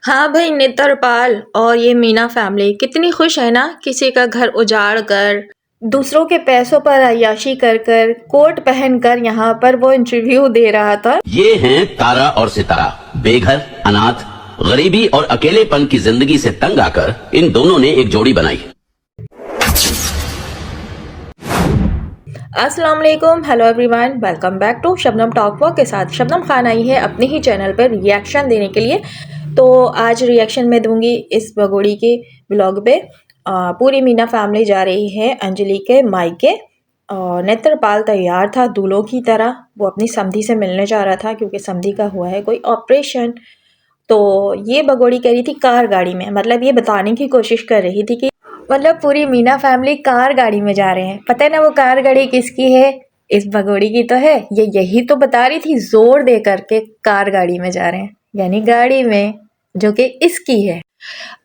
हाँ भाई, नेत्रपाल और ये मीना फैमिली कितनी खुश है ना। किसी का घर उजाड़ कर, दूसरों के पैसों पर अय्याशी कर कर, कोट पहन कर यहाँ पर वो इंटरव्यू दे रहा था। ये हैं तारा और सितारा। बेघर, अनाथ, गरीबी और अकेलेपन की जिंदगी से तंग आकर इन दोनों ने एक जोड़ी बनाई। अस्सलाम वालेकुम, hello everyone, welcome back to Shabnam talk walk के साथ शबनम खान आई है अपने ही चैनल पर रिएक्शन देने के लिए। तो आज रिएक्शन में दूंगी इस भगोड़ी के ब्लॉग पे। पूरी मीना फैमिली जा रही है अंजलि के मायके और नेत्रपाल तैयार था दूल्हों की तरह। वो अपनी समधी से मिलने जा रहा था क्योंकि समधी का हुआ है कोई ऑपरेशन। तो ये भगोड़ी कह रही थी कार गाड़ी में, मतलब ये बताने की कोशिश कर रही थी कि मतलब पूरी मीना फैमिली कार गाड़ी में जा रहे हैं। पता है ना वो कार गाड़ी किसकी है? इस भगोड़ी की तो है। ये यही तो बता रही थी जोर दे करके कार गाड़ी में जा रहे हैं, यानी गाड़ी में जो कि इसकी है।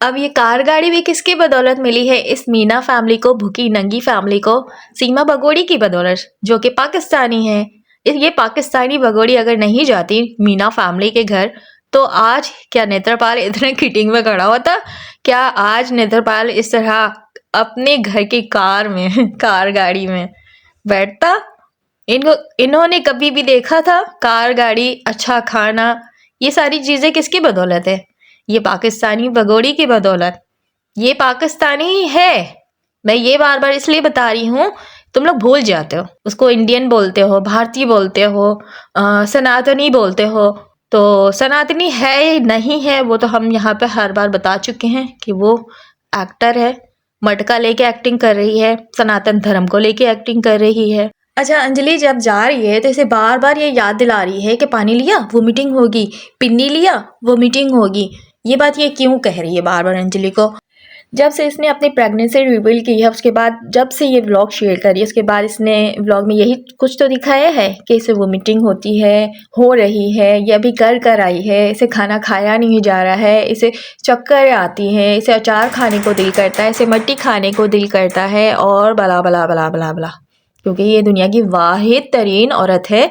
अब ये कार गाड़ी भी किसकी बदौलत मिली है इस मीना फैमिली को, भूखी नंगी फैमिली को? सीमा भगोड़ी की बदौलत, जो कि पाकिस्तानी है। ये पाकिस्तानी भगोड़ी अगर नहीं जाती मीना फैमिली के घर तो आज क्या नेत्रपाल इतने किटिंग में खड़ा होता? क्या आज नेत्रपाल इस तरह अपने घर की कार में कार गाड़ी में बैठता? इन्होंने कभी भी देखा था कार गाड़ी, अच्छा खाना, ये सारी चीजें किसकी बदौलत है? ये पाकिस्तानी भगोड़ी की बदौलत। ये पाकिस्तानी ही है। मैं ये बार बार इसलिए बता रही हूँ, तुम लोग भूल जाते हो। उसको इंडियन बोलते हो, भारतीय बोलते हो, सनातनी बोलते हो। तो सनातनी है नहीं है वो तो हम यहाँ पे हर बार बता चुके हैं कि वो एक्टर है, मटका लेके एक्टिंग कर रही है, सनातन धर्म को लेके एक्टिंग कर रही है। अच्छा, अंजलि जब जा रही है तो इसे बार बार ये याद दिला रही है कि पानी लिया वोमिटिंग होगी, पिन्नी लिया वोमिटिंग होगी। ये बात ये क्यों कह रही है बार बार अंजलि को? जब से इसने अपनी प्रेगनेंसी रिवील की है उसके बाद, जब से ये व्लॉग शेयर करी है उसके बाद इसने व्लॉग में यही कुछ तो दिखाया है कि इसे वोमिटिंग होती है, हो रही है, ये अभी कर आई है, इसे खाना खाया नहीं जा रहा है, इसे चक्कर आती है, इसे अचार खाने को दिल करता है, इसे मट्टी खाने को दिल करता है और बला बला बला बला बला। क्योंकि ये दुनिया की वाहिद तरीन औरत है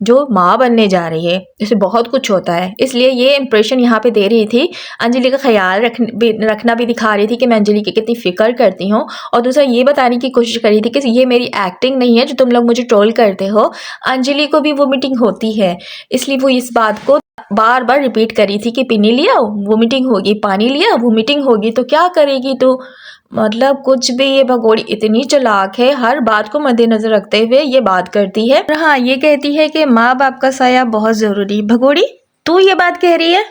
जो माँ बनने जा रही है, इसे बहुत कुछ होता है, इसलिए ये इंप्रेशन यहाँ पे दे रही थी। अंजलि का ख्याल रखना भी दिखा रही थी कि मैं अंजलि की कितनी फिक्र करती हूँ। और दूसरा ये बताने की कोशिश कर रही थी कि ये मेरी एक्टिंग नहीं है जो तुम लोग मुझे ट्रोल करते हो। अंजलि को भी वोमिटिंग होती है, इसलिए वो इस बात को बार बार रिपीट करी थी कि पीनी लिया वोमिटिंग होगी, पानी लिया वोमिटिंग होगी। तो क्या करेगी तू? मतलब कुछ भी। ये भगोड़ी इतनी चालाक है, हर बात को मद्देनजर रखते हुए ये बात करती है। हाँ, ये कहती है कि माँ बाप का साया बहुत जरूरी। भगोड़ी, तू ये बात कह रही है?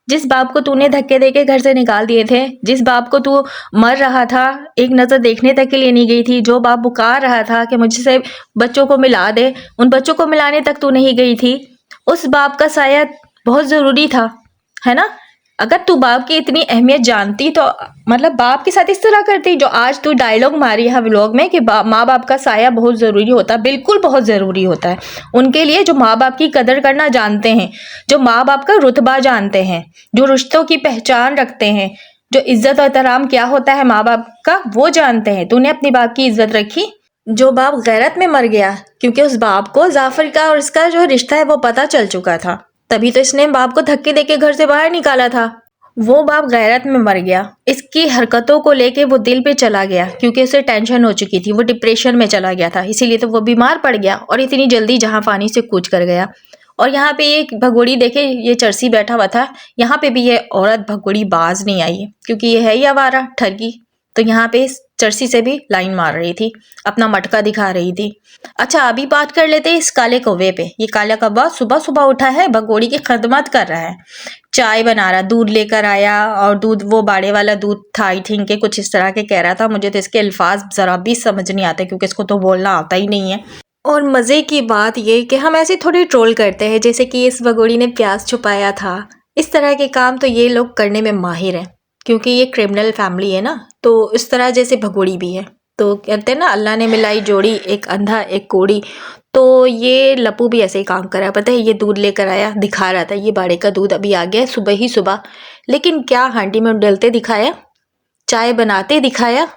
जिस बाप को तूने धक्के देके घर से निकाल दिए थे, जिस बाप को तू मर रहा था, एक नजर देखने तक के लिए नहीं गई थी, जो बाप पुकार रहा था कि मुझसे बच्चों को मिला दे, उन बच्चों को मिलाने तक तू नहीं गई थी, उस बाप का साया बहुत जरूरी था, है ना? अगर तू बाप की इतनी अहमियत जानती तो मतलब बाप के साथ इस तरह करती जो आज तू डायलॉग मारी है व्लॉग में कि माँ बाप का साया बहुत ज़रूरी होता है। बिल्कुल बहुत ज़रूरी होता है उनके लिए जो माँ बाप की कदर करना जानते हैं, जो माँ बाप का रुतबा जानते हैं, जो रिश्तों की पहचान रखते हैं, जो इज्जत और एहतराम क्या होता है माँ बाप का वो जानते हैं। तूने अपने बाप की इज्जत रखी? जो बाप गैरत में मर गया क्योंकि उस बाप को जाफर का और इसका जो रिश्ता है वो पता चल चुका था, तभी तो इसने बाप को धक्के देके घर से बाहर निकाला था। वो बाप गैरत में मर गया, इसकी हरकतों को लेके वो दिल पे चला गया क्योंकि उसे टेंशन हो चुकी थी, वो डिप्रेशन में चला गया था, इसीलिए तो वो बीमार पड़ गया और इतनी जल्दी जहां पानी से कूच कर गया। और यहाँ पे एक भगोड़ी देखे, ये चर्सी बैठा हुआ था, यहाँ पे भी ये औरत भगोड़ी बाज नहीं आई क्योंकि ये है ही आवारा ठगी। तो यहाँ पे इस चर्सी से भी लाइन मार रही थी, अपना मटका दिखा रही थी। अच्छा, अभी बात कर लेते हैं इस काले कौवे पे। ये काला कौवा सुबह सुबह उठा है, भगोड़ी की खदमत कर रहा है, चाय बना रहा, दूध लेकर आया और दूध वो बाड़े वाला दूध था, आई थिंक के कुछ इस तरह के कह रहा था। मुझे तो इसके अल्फाज जरा भी समझ नहीं आते क्योंकि इसको तो बोलना आता ही नहीं है। और मज़े की बात ये कि हम ऐसे थोड़ी ट्रोल करते हैं जैसे कि इस भगोड़ी ने प्याज छुपाया था, इस तरह के काम तो ये लोग करने में माहिर हैं क्योंकि ये क्रिमिनल फैमिली है ना। तो इस तरह जैसे भगोड़ी भी है, तो कहते हैं ना अल्लाह ने मिलाई जोड़ी, एक अंधा एक कोड़ी। तो ये लप्पू भी ऐसे ही काम कर रहा है। पता है, ये दूध लेकर आया, दिखा रहा था ये बाड़े का दूध अभी आ गया सुबह ही सुबह, लेकिन क्या हांडी में डलते दिखाया? चाय बनाते दिखाया?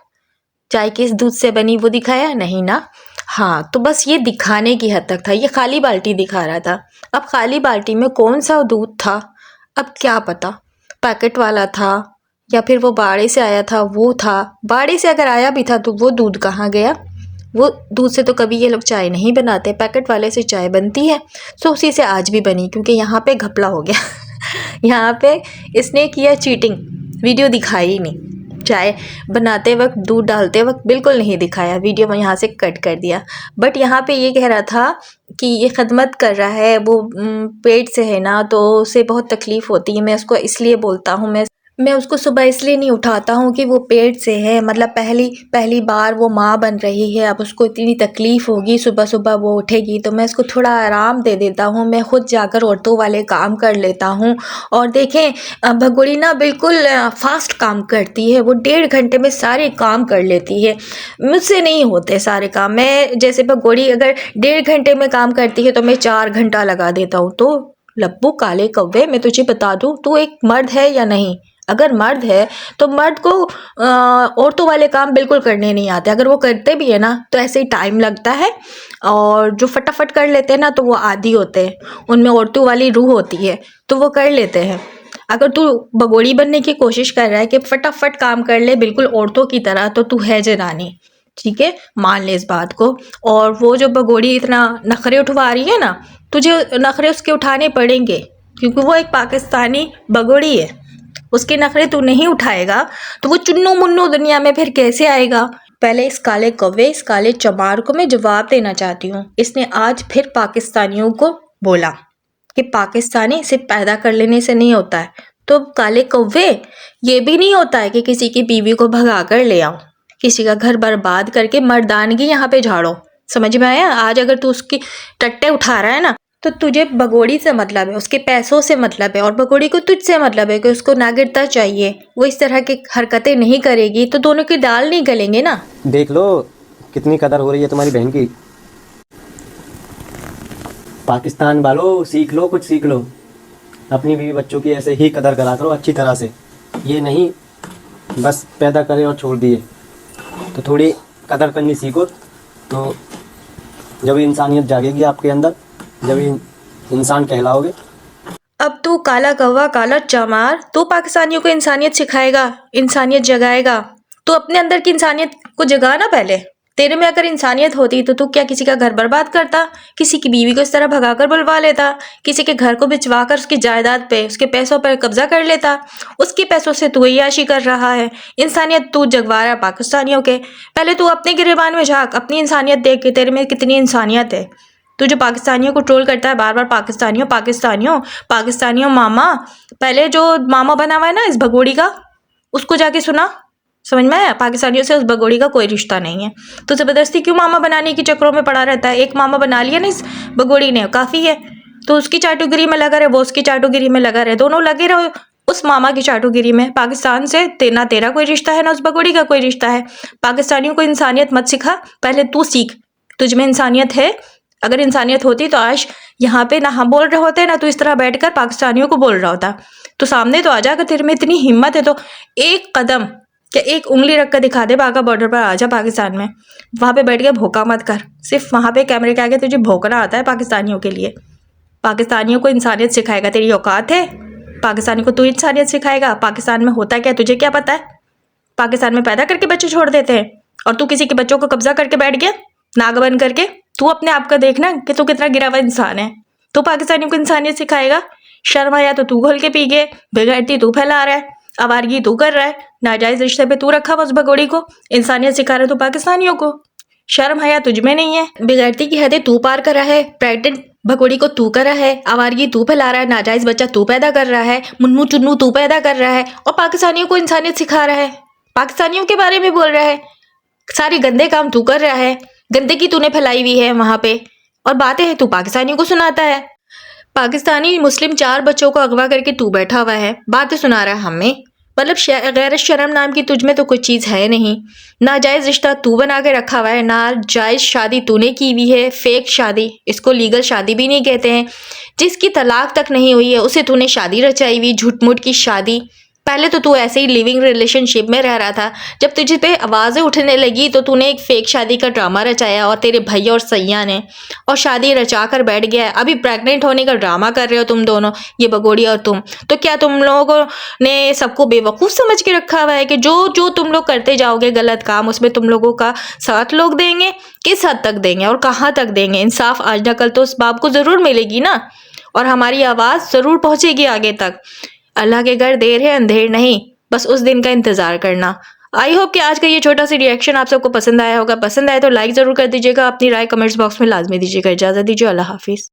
चाय किस दूध से बनी वो दिखाया? नहीं ना। हाँ, तो बस ये दिखाने की हद तक था, ये खाली बाल्टी दिखा रहा था। अब खाली बाल्टी में कौन सा दूध था अब क्या पता। पैकेट वाला था या फिर वो बाड़े से आया था वो था। बाड़े से अगर आया भी था तो वो दूध कहाँ गया? वो दूध से तो कभी ये लोग चाय नहीं बनाते, पैकेट वाले से चाय बनती है। सो उसी से आज भी बनी, क्योंकि यहाँ पे घपला हो गया यहाँ पे इसने किया चीटिंग, वीडियो दिखाई ही नहीं। चाय बनाते वक्त, दूध डालते वक्त बिल्कुल नहीं दिखाया, वीडियो में यहाँ से कट कर दिया। बट यहाँ पे ये कह रहा था कि ये खदमत कर रहा है, वो पेट से है ना, तो उसे बहुत तकलीफ़ होती है। मैं उसको इसलिए बोलता हूँ, मैं उसको सुबह इसलिए नहीं उठाता हूँ कि वो पेट से है, मतलब पहली बार वो माँ बन रही है, अब उसको इतनी तकलीफ़ होगी, सुबह सुबह वो उठेगी, तो मैं उसको थोड़ा आराम दे देता हूँ। मैं खुद जाकर औरतों वाले काम कर लेता हूँ। और देखें भगोड़ी ना बिल्कुल फास्ट काम करती है, वो 1.5 घंटे में सारे काम कर लेती है। मुझसे नहीं होते सारे काम। मैं जैसे भगोड़ी अगर 1.5 घंटे में काम करती है तो मैं 4 घंटा लगा देता हूँ। तो लब्बू काले कौवे, मैं तुझे बता दूँ, तू एक मर्द है या नहीं? अगर मर्द है तो मर्द को औरतों वाले काम बिल्कुल करने नहीं आते। अगर वो करते भी है ना तो ऐसे ही टाइम लगता है, और जो फटाफट कर लेते हैं ना तो वो आदी होते हैं, उनमें औरतों वाली रूह होती है तो वो कर लेते हैं। अगर तू भगोड़ी बनने की कोशिश कर रहा है कि फटाफट काम कर ले बिल्कुल औरतों की तरह, तो तू है जनानी, ठीक है, मान ले इस बात को। और वो जो भगोड़ी इतना नखरे उठवा रही है ना, तुझे नखरे उसके उठाने पड़ेंगे, क्योंकि वो एक पाकिस्तानी भगोड़ी है। उसके नखरे तू नहीं उठाएगा तो वो चुन्नू मुन्नू दुनिया में फिर कैसे आएगा? पहले इस काले कौवे, इस काले चमार को मैं जवाब देना चाहती हूँ। इसने आज फिर पाकिस्तानियों को बोला कि पाकिस्तानी सिर्फ पैदा कर लेने से नहीं होता है। तो काले कौवे, ये भी नहीं होता है कि किसी की बीवी को भगा कर ले आओ, किसी का घर बर्बाद करके मर्दानगी यहाँ पे झाड़ो। समझ में आया? आज अगर तू उसकी टट्टे उठा रहा है ना, तो तुझे भगोड़ी से मतलब है, उसके पैसों से मतलब है, और भगोड़ी को तुझसे मतलब है कि उसको नागरिकता चाहिए। वो इस तरह की हरकतें नहीं करेगी तो दोनों की दाल नहीं गलेंगे ना। देख लो कितनी कदर हो रही है तुम्हारी बहन की। पाकिस्तान वालों, सीख लो, कुछ सीख लो। अपनी बीवी बच्चों की ऐसे ही कदर करा करो अच्छी तरह से। ये नहीं बस पैदा करे और छोड़ दिए, तो थोड़ी कदर करनी सीखो। तो जब इंसानियत जागेगी आपके अंदर, जब इंसान कहलाओगे। अब तू काला कौवा, काला चमार, तू पाकिस्तानियों को इंसानियत सिखाएगा, इंसानियत जगाएगा? तू अपने अंदर की इंसानियत को जगा ना पहले। तेरे में अगर इंसानियत होती तो तू क्या किसी का घर बर्बाद करता? किसी की बीवी को इस तरह भगाकर बुलवा लेता? किसी के घर को बिचवा कर उसकी जायदाद पे, उसके पैसों पर कब्जा कर लेता? उसके पैसों से तू अय्याशी कर रहा है। इंसानियत तू जगवा रहा है पाकिस्तानियों के। पहले तू अपने गिरेबान में झांक, अपनी इंसानियत देख के तेरे में कितनी इंसानियत है। तू जो पाकिस्तानियों को ट्रोल करता है बार बार, पाकिस्तानियों पाकिस्तानियों पाकिस्तानियों मामा, पहले जो मामा बना हुआ है ना इस भगोड़ी का, उसको जाके सुना। समझ में आया? पाकिस्तानियों से उस भगोड़ी का कोई रिश्ता नहीं है। तो ज़बरदस्ती क्यों मामा बनाने के चक्करों में पड़ा रहता है? एक मामा बना लिया ना इस भगोड़ी ने, काफ़ी है। तो उसकी चाटुगिरी में लगा रहे, वो उसकी चाटुगिरी में लगा रहे, दोनों लगे रहो उस मामा की चाटुगिरी में। पाकिस्तान से ना तेरा कोई रिश्ता है ना उस भगोड़ी का कोई रिश्ता है। पाकिस्तानियों को इंसानियत मत सिखा, पहले तू सीख। तुझ में इंसानियत है? अगर इंसानियत होती तो आज यहाँ पे ना हम बोल रहे होते, ना तो इस तरह बैठकर पाकिस्तानियों को बोल रहा होता। तो सामने तो आ जा, अगर तेरे में इतनी हिम्मत है तो एक कदम क्या एक उंगली रख कर दिखा दे, बाघा बॉर्डर पर आ जा पाकिस्तान में, वहाँ पे बैठ के भोका मत कर। सिर्फ वहाँ पे कैमरे के आगे तुझे भोंकना आता है पाकिस्तानियों के लिए। पाकिस्तानियों को इंसानियत सिखाएगा? तेरी औकात है? पाकिस्तानी को तू इंसानियत सिखाएगा? पाकिस्तान में होता क्या तुझे क्या पता है? पाकिस्तान में पैदा करके बच्चे छोड़ देते हैं और तू किसी के बच्चों को कब्जा करके बैठ गया नाग बन करके। तू अपने आप का देखना कि तू कितना गिरा हुआ इंसान है। तो पाकिस्तानियों को इंसानियत सिखाएगा? शर्म आया तो तू घोल के पी गए, बेगैरती तू फैला रहा है, आवारगी तू कर रहा है, नाजायज रिश्ते पे तू रखा हुआ उस भगोड़ी को, इंसानियत सिखा रहे तो पाकिस्तानियों को। शर्म हया तुझ में नहीं है? बेगैरती की हदें तू पार कर रहा है, प्रेग्नेंट भगोड़ी को तू कर रहा है, आवारगी तू फैला रहा है, नाजायज बच्चा तू पैदा कर रहा है, मुन्नू चुन्नू तू पैदा कर रहा है, और पाकिस्तानियों को इंसानियत सिखा रहा है, पाकिस्तानियों के बारे में बोल रहा है। सारे गंदे काम तू कर रहा है, गंदगी तूने फैलाई हुई है वहाँ पे, और बातें हैं तू पाकिस्तानियों को सुनाता है। पाकिस्तानी मुस्लिम 4 बच्चों को अगवा करके तू बैठा हुआ है, बातें सुना रहा है हमें। मतलब गैर शर्म नाम की तुझ में तो कोई चीज़ है नहीं। नाजायज़ रिश्ता तू बना के रखा हुआ है, नाजायज़ शादी तूने की हुई है, फेक शादी, इसको लीगल शादी भी नहीं कहते हैं। जिसकी तलाक तक नहीं हुई है उसे तूने शादी रचाई हुई, झूठ मूठ की शादी। पहले तो तू ऐसे ही लिविंग रिलेशनशिप में रह रहा था, जब तुझे पे आवाज़ें उठने लगी तो तूने एक फेक शादी का ड्रामा रचाया और तेरे भैया और सैया ने, और शादी रचा कर बैठ गया है। अभी प्रेग्नेंट होने का ड्रामा कर रहे हो तुम दोनों, ये बगोड़ी और तुम। तो क्या तुम लोगों ने सबको बेवकूफ़ समझ के रखा हुआ है कि जो जो तुम लोग करते जाओगे गलत काम, उसमें तुम लोगों का साथ लोग देंगे? किस हद तक देंगे और कहाँ तक देंगे? इंसाफ आज न कल तो उस बाप को ज़रूर मिलेगी ना, और हमारी आवाज़ ज़रूर पहुँचेगी आगे तक। अल्लाह के घर देर है अंधेर नहीं, बस उस दिन का इंतज़ार करना। आई होप कि आज का ये छोटा सा रिएक्शन आप सबको पसंद आया होगा। पसंद आए तो लाइक ज़रूर कर दीजिएगा, अपनी राय कमेंट्स बॉक्स में लाजमी दीजिएगा। इजाज़त दीजिए, अल्लाह हाफिज़।